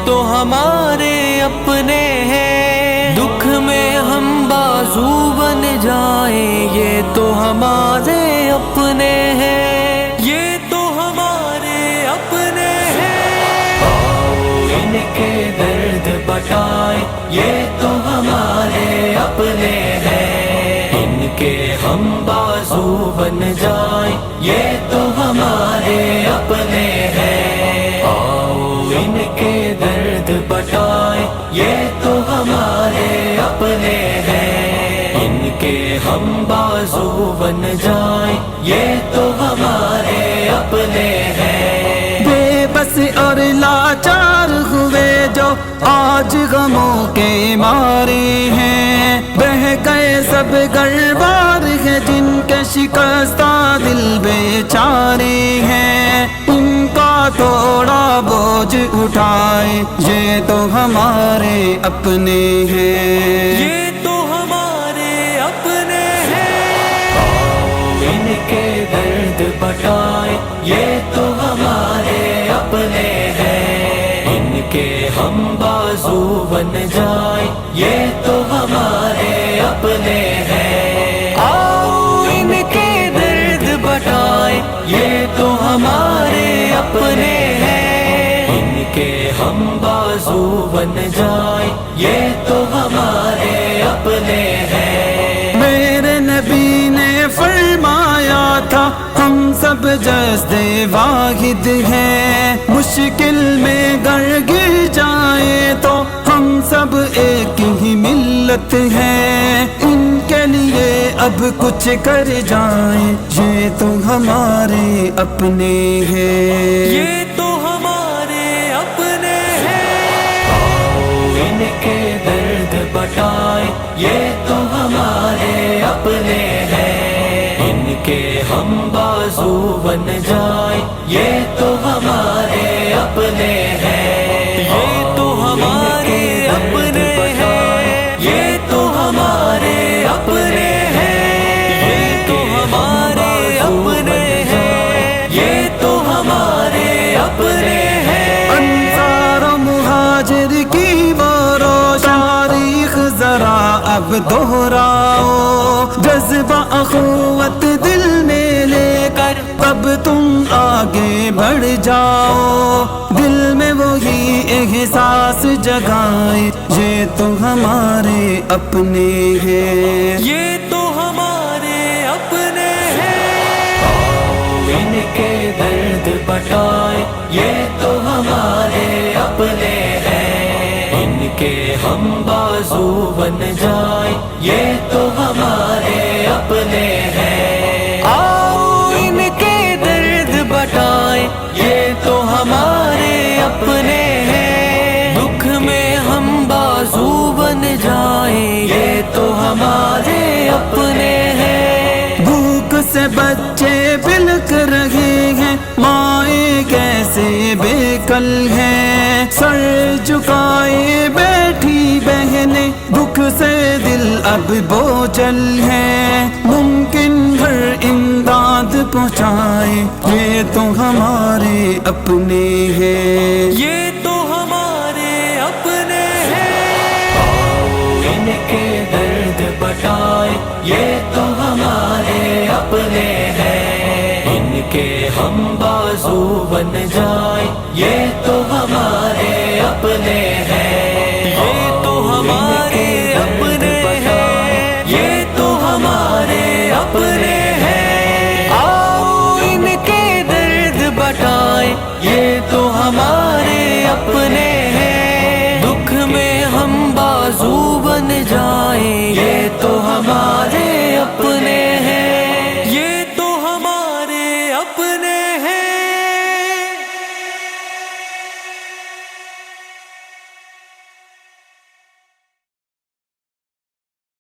تو ہمارے اپنے ہیں، دکھ میں ہم بازو بن جائیں یہ تو ہمارے اپنے ہیں، یہ تو ہمارے اپنے ہیں۔ آؤ ان کے درد بتائیں یہ تو ہمارے اپنے ہیں، ان کے ہم بازو بن جائیں یہ تو ہمارے اپنے ہیں۔ آؤ ان کے درد بتائیں یہ تو ہمارے اپنے ہیں، ان کے ہم بازو بن جائیں یہ تو ہمارے اپنے ہیں۔ بے بس اور لاچار ہوئے جو آج غموں کے مارے ہیں، بہہ گئے سب گھر-بار ہے جن کے شکستہ دل بیچارے ہیں، ان کا تھوڑا بوجھ اٹھائے یہ تو ہمارے اپنے ہیں، یہ تو ہمارے اپنے ہیں۔ آؤ ان کے درد بتائیں یہ تو ہمارے اپنے ہیں، ان کے ہم بازو بن جائیں یہ تو ہمارے اپنے ہیں۔ آؤ ان کے درد بتائیں یہ تو ہمارے اپنے ہیں، ان کے ہم بازو بن جائیں یہ تو ہمارے اپنے ہیں۔ میرے نبی نے فرمایا تھا ہم سب جسد واحد ہیں، مشکل میں گر گر جائیں تو ہم سب ایک ہی ملت ہیں، ان کے لیے اب کچھ کر جائیں یہ تو ہمارے اپنے ہیں، یہ تو ہمارے اپنے ہیں۔ آؤ ان کے درد بتائیں یہ تو ہمارے اپنے ہیں، ان کے ہم بازو بن جائیں یہ تو ہمارے اپنے ہیں، یہ تو ہمارے اپنے ہیں، یہ تو ہمارے اپنے ہیں، یہ تو ہمارے اپنے ہیں، یہ تو ہمارے اپنے ہیں۔ انصار و مہاجر کی وہ روشن تاریخ ذرا اب دہراؤ، جذبہ اخوت دل میں لے کر اب تم آگے بڑھ جاؤ، دل میں وہی احساس جگائے یہ تو ہمارے اپنے ہیں، یہ تو ہمارے اپنے ہیں۔ آؤ ان کے درد بتائیں یہ تو ہمارے اپنے ہیں، ان کے ہم بازو بن جائیں یہ تو ہمارے اپنے ہیں۔ آؤ ان کے درد بتائیں یہ تو ہمارے اپنے ہیں، دکھ میں ہم بازو بن جائیں یہ تو ہمارے اپنے ہیں۔ بھوک سے بچے بلک رہے ہیں، مائیں کیسے بے کل ہیں، سر جھکائے بیٹھی بہنیں دکھ سے دل اب بوجھل ہیں، ممکن گھر امداد پہنچائے یہ تو ہمارے اپنے ہیں، یہ تو ہمارے اپنے ہیں۔ آؤ ان کے درد بتائیں یہ تو ہمارے اپنے ہیں، ان کے ہم بازو بن جائیں یہ تو ہمارے اپنے ہیں۔